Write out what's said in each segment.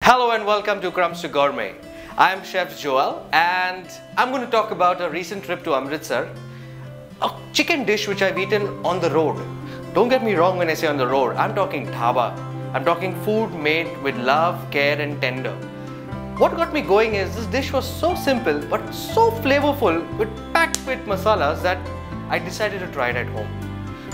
Hello and welcome to Crumbs to Gourmet. I am Chef Joel and I'm going to talk about a recent trip to Amritsar. A chicken dish which I've eaten on the road. Don't get me wrong when I say on the road. I'm talking dhaba. I'm talking food made with love, care and tender. What got me going is this dish was so simple but so flavorful, packed with masalas that I decided to try it at home.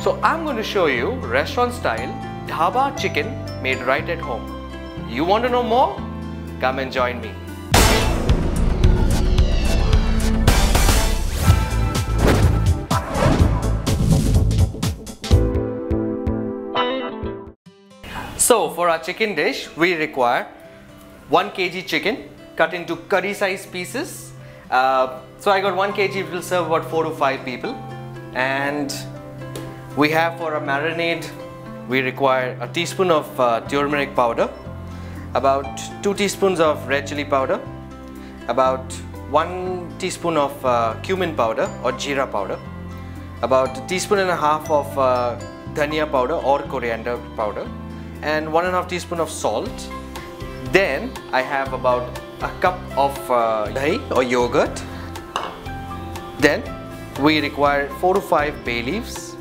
So I'm going to show you restaurant style dhaba chicken made right at home. You want to know more? Come and join me. So for our chicken dish, we require 1 kg chicken cut into curry size pieces. So I got 1 kg, it will serve about 4 to 5 people. And we have for a marinade, we require a teaspoon of turmeric powder, about 2 teaspoons of red chilli powder, about 1 teaspoon of cumin powder or jeera powder, about 1.5 teaspoons of dhaniya powder or coriander powder, and 1.5 teaspoons of salt. Then I have about a cup of dahi or yogurt. Then we require 4 to 5 bay leaves,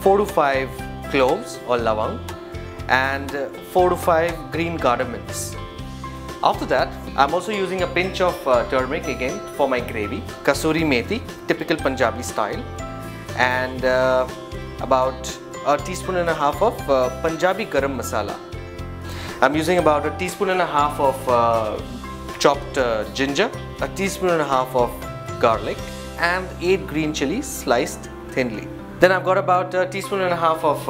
4 to 5 cloves or lavang, and 4 to 5 green cardamoms. After that, I'm also using a pinch of turmeric again for my gravy, kasuri methi, typical Punjabi style, and about 1.5 teaspoons of Punjabi garam masala. I'm using about 1.5 teaspoons of chopped ginger, 1.5 teaspoons of garlic, and 8 green chillies sliced thinly. Then I've got about 1.5 teaspoons of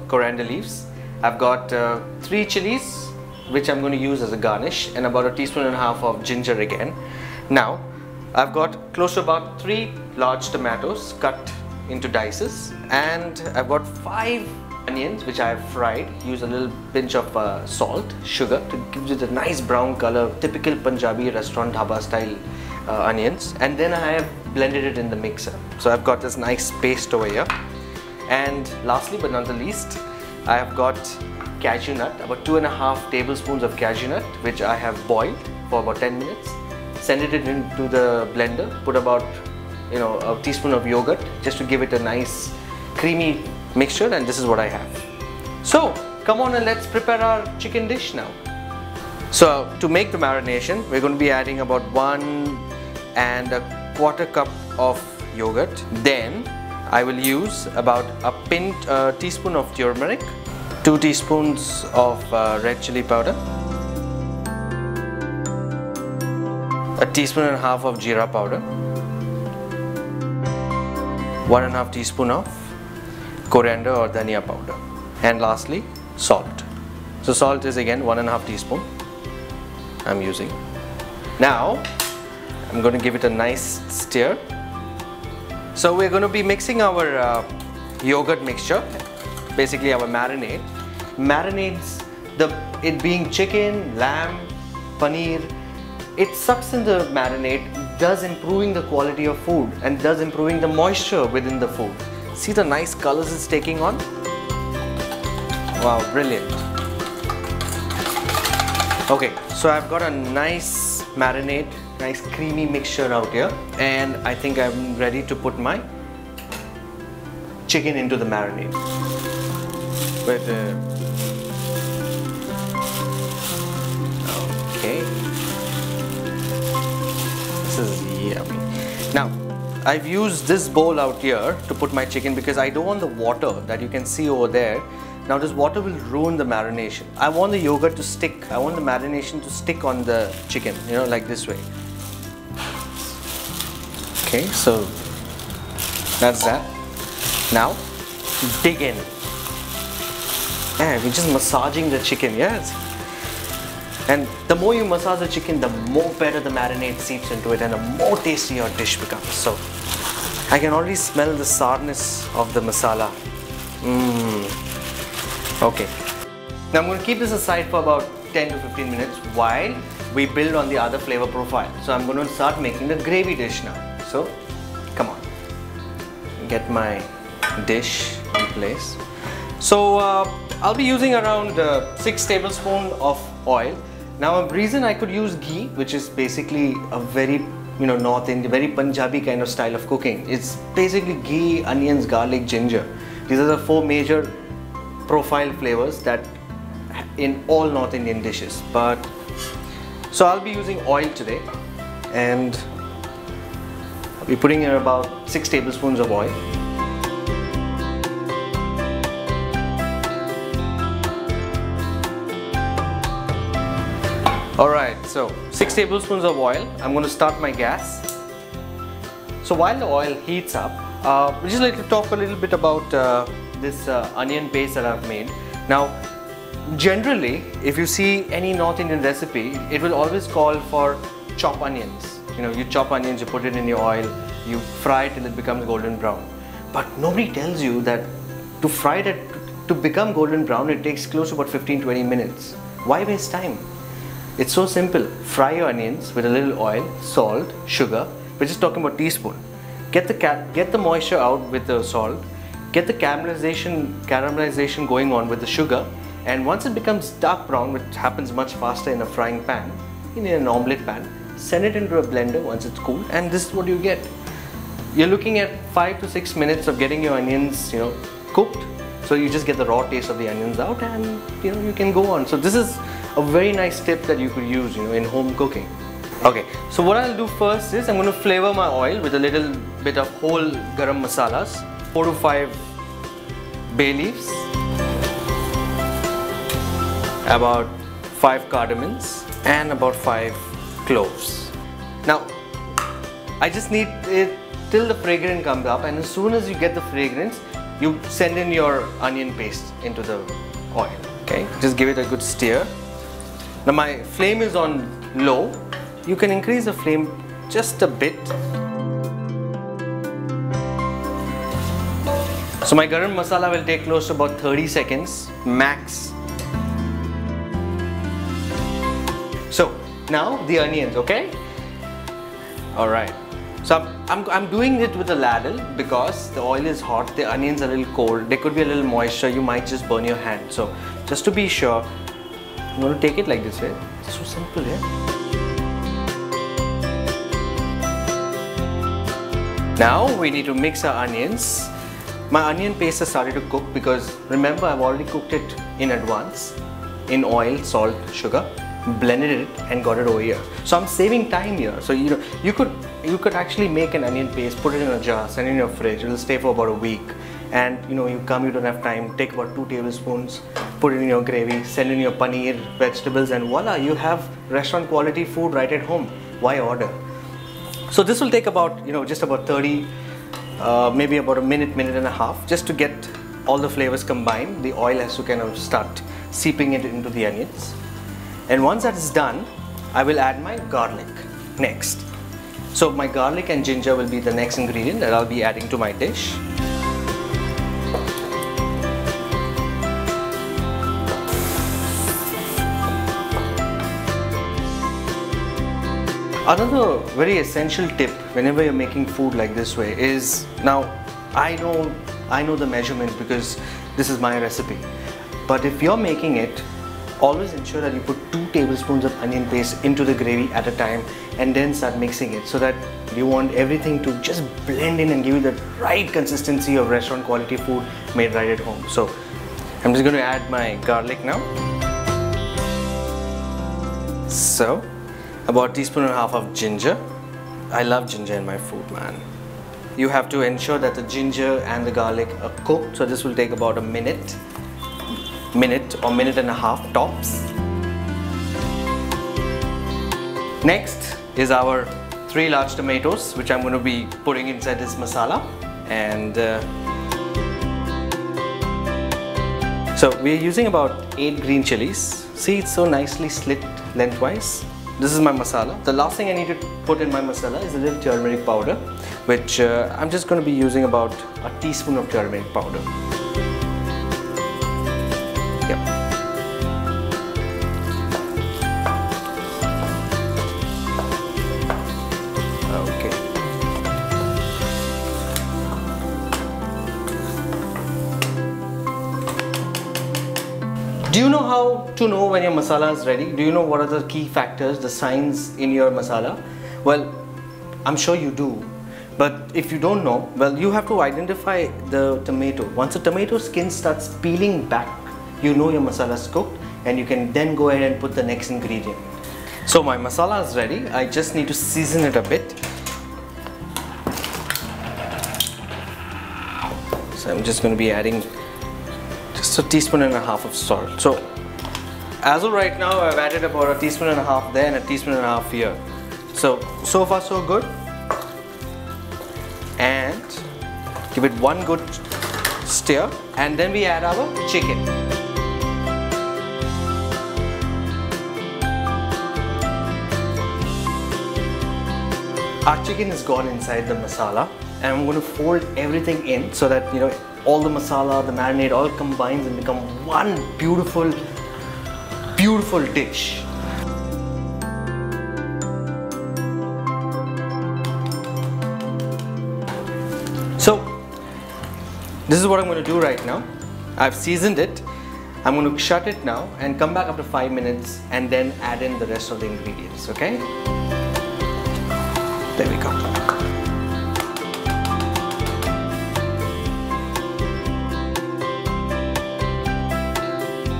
coriander leaves. I've got 3 chillies which I'm going to use as a garnish, and about 1.5 teaspoons of ginger again. Now I've got close to about 3 large tomatoes cut into dices, and I've got 5 onions which I have fried. Use a little pinch of salt, sugar to give it a nice brown color, typical Punjabi restaurant dhaba style onions, and then I have blended it in the mixer. So I've got this nice paste over here. And lastly but not the least, I have got cashew nut, about 2.5 tablespoons of cashew nut which I have boiled for about 10 minutes. Send it into the blender, put about a teaspoon of yogurt just to give it a nice creamy mixture, and this is what I have. So come on and let's prepare our chicken dish now. So to make the marination, we're going to be adding about 1.25 cup of yogurt. Then I will use about a teaspoon of turmeric, 2 teaspoons of red chilli powder, 1.5 teaspoons of jeera powder, 1.5 teaspoon of coriander or dhaniya powder, and lastly salt. So salt is again 1.5 teaspoon I'm using. Now I'm going to give it a nice stir. So we're going to be mixing our yogurt mixture, basically our marinade. Marinades, it being chicken, lamb, paneer, it sucks in the marinade, thus improving the quality of food and thus improving the moisture within the food. See the nice colors it's taking on? Wow, brilliant. Okay, so I've got a nice marinade, nice creamy mixture out here, and I think I'm ready to put my chicken into the marinade. Okay, this is yummy. Now I've used this bowl out here to put my chicken because I don't want the water that you can see over there. Now this water will ruin the marination. I want the yogurt to stick. I want the marination to stick on the chicken, like this way. Okay, so that's that. Now dig in. Yeah, we're just massaging the chicken, yes. And the more you massage the chicken, the more better the marinade seeps into it and the more tasty your dish becomes. So I can already smell the sourness of the masala. Okay. Now I'm going to keep this aside for about 10 to 15 minutes while we build on the other flavor profile. So I'm going to start making the gravy dish now. So come on. Get my dish in place. So I'll be using around 6 tablespoons of oil. Now a reason I could use ghee, which is basically a very North Indian, very Punjabi kind of style of cooking. It's basically ghee, onions, garlic, ginger. These are the 4 major profile flavors that in all North Indian dishes. So I'll be using oil today, and I'll be putting in about 6 tablespoons of oil. Alright, so 6 tablespoons of oil. I'm going to start my gas. So while the oil heats up, we just like to talk a little bit about this onion paste that I've made. Now, generally, if you see any North Indian recipe, it will always call for chop onions. You chop onions, you put it in your oil, you fry it till it becomes golden brown. But nobody tells you that to fry it, to become golden brown, it takes close to about 15-20 minutes. Why waste time? It's so simple. Fry your onions with a little oil, salt, sugar. We're just talking about teaspoon. Get the moisture out with the salt. Get the caramelization going on with the sugar. And once it becomes dark brown, which happens much faster in a frying pan, in an omelette pan, send it into a blender once it's cool, and this is what you get. You're looking at 5 to 6 minutes of getting your onions, cooked. So you just get the raw taste of the onions out, and you can go on. So this is a very nice tip that you could use in home cooking. Okay, so what I'll do first is I'm going to flavor my oil with a little bit of whole garam masalas, 4 to 5 bay leaves, about 5 cardamoms, and about 5 cloves. Now I just need it till the fragrance comes up, and as soon as you get the fragrance, you send in your onion paste into the oil. Okay, just give it a good stir. Now my flame is on low. You can increase the flame just a bit. So my garam masala will take close to about 30 seconds max. So now the onions, okay? Alright. So I'm doing it with a ladle because the oil is hot, the onions are a little cold, there could be a little moisture, you might just burn your hand. So just to be sure, I'm going to take it like this way. It's so simple, yeah? Now we need to mix our onions. My onion paste has started to cook because remember I've already cooked it in advance in oil, salt, sugar, blended it and got it over here. So I'm saving time here. So you could actually make an onion paste, put it in a jar, send it in your fridge. It will stay for about a week. And you don't have time, take about 2 tablespoons, put it in your gravy, send in your paneer, vegetables, and voila, you have restaurant quality food right at home. Why order? So this will take about just about 30, maybe about a minute and a half, just to get all the flavors combined. The oil has to kind of start seeping it into the onions. And once that is done, I will add my garlic next. So my garlic and ginger will be the next ingredient that I'll be adding to my dish. Another very essential tip whenever you're making food like this way is, now I know the measurements because this is my recipe, but if you're making it, always ensure that you put 2 tablespoons of onion paste into the gravy at a time and then start mixing it, so that you want everything to just blend in and give you the right consistency of restaurant quality food made right at home. So I'm just going to add my garlic now. So about 1.5 teaspoons of ginger. I love ginger in my food, man. You have to ensure that the ginger and the garlic are cooked, so this will take about a minute or minute and a half tops. Next is our 3 large tomatoes, which I'm going to be putting inside this masala. And so we're using about 8 green chillies. See, it's so nicely slit lengthwise. This is my masala. The last thing I need to put in my masala is a little turmeric powder, which I'm just going to be using about 1 teaspoon of turmeric powder. Yep. Okay. Do you know how to know when your masala is ready? Do you know what are the key factors, the signs in your masala? Well, I'm sure you do. But if you don't know, well, you have to identify the tomato. Once the tomato skin starts peeling back, you know your masala is cooked, and you can then go ahead and put the next ingredient. So my masala is ready. I just need to season it a bit. So I'm just going to be adding just a teaspoon and a half of salt. So as of right now, I've added about a teaspoon and a half there and a teaspoon and a half here. So far so good. And give it one good stir, and then we add our chicken. Our chicken is gone inside the masala, and I'm going to fold everything in so that, you know, all the masala, the marinade all combines and become one beautiful dish. So this is what I'm going to do right now. I've seasoned it. I'm going to shut it now and come back after 5 minutes and then add in the rest of the ingredients, okay? There we go.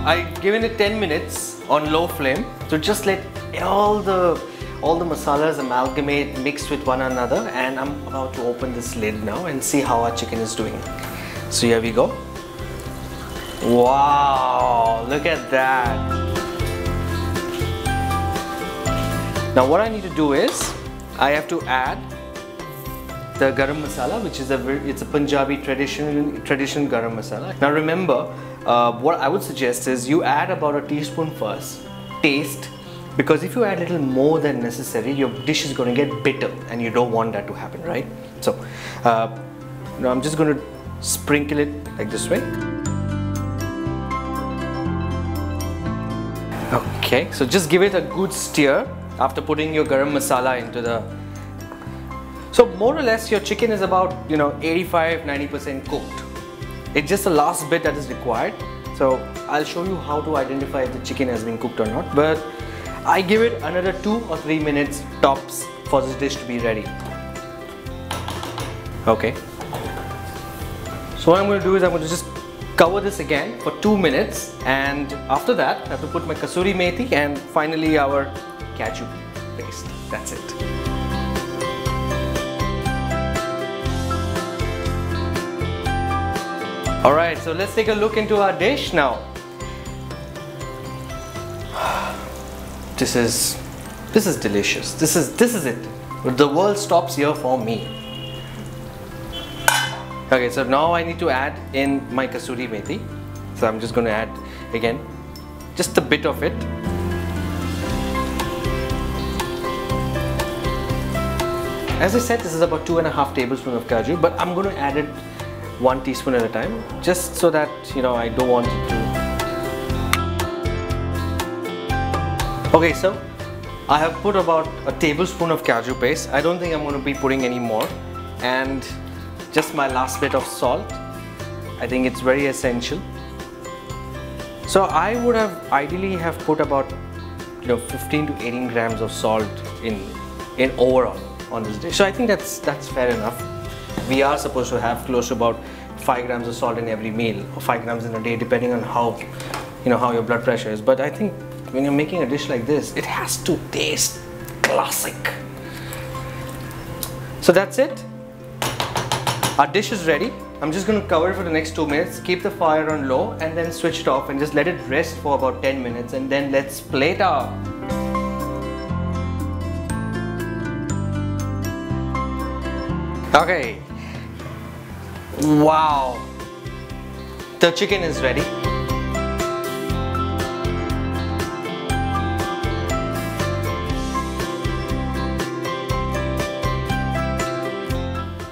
I've given it 10 minutes on low flame, so just let all the masalas amalgamate, mix with one another, and I'm about to open this lid now and see how our chicken is doing. So here we go. Wow, look at that. Now what I need to do is I have to add the garam masala, which is it's a Punjabi traditional garam masala. Now remember, what I would suggest is you add about a teaspoon first, taste, because if you add a little more than necessary, your dish is going to get bitter, and you don't want that to happen, right? So now I'm just going to sprinkle it like this way. Okay, so just give it a good stir after putting your garam masala into the... So more or less your chicken is about, you know, 85-90% cooked. It's just the last bit that is required. So I'll show you how to identify if the chicken has been cooked or not, but I give it another 2 or 3 minutes tops for this dish to be ready. Okay. So what I'm going to do is I'm going to just cover this again for 2 minutes, and after that I have to put my kasuri methi and finally our cashew paste. That's it. Alright, so let's take a look into our dish now. This is delicious. This is it. The world stops here for me. Okay, so now I need to add in my kasuri methi. So I'm just going to add again just a bit of it. As I said, this is about 2.5 tablespoons of cashew, but I'm going to add it 1 teaspoon at a time, just so that, you know, I don't want it to... Okay, so I have put about a tablespoon of cashew paste. I don't think I'm going to be putting any more, and just my last bit of salt. I think it's very essential. So I would have ideally have put about, you know, 15 to 18 grams of salt in overall on this dish. So I think that's fair enough. We are supposed to have close to about 5 grams of salt in every meal, or 5 grams in a day, depending on how, you know, how your blood pressure is. But I think when you're making a dish like this, it has to taste classic. So that's it. Our dish is ready. I'm just going to cover it for the next 2 minutes, keep the fire on low, and then switch it off and just let it rest for about 10 minutes, and then let's plate out. Okay. Wow. The chicken is ready.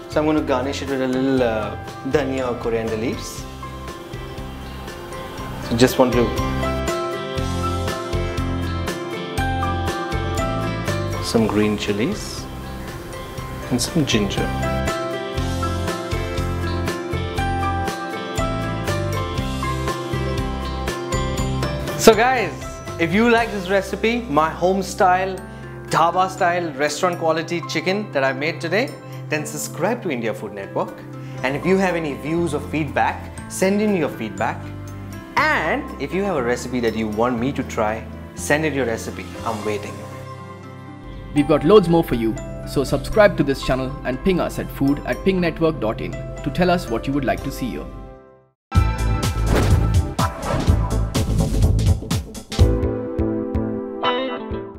So I'm going to garnish it with a little dhaniya or coriander leaves. So just want to... some green chillies and some ginger. So guys, if you like this recipe, my home style, dhaba style, restaurant quality chicken that I made today, then subscribe to India Food Network. And if you have any views or feedback, send in your feedback. And if you have a recipe that you want me to try, send in your recipe. I'm waiting. We've got loads more for you, so subscribe to this channel and ping us at food@pingnetwork.in to tell us what you would like to see here.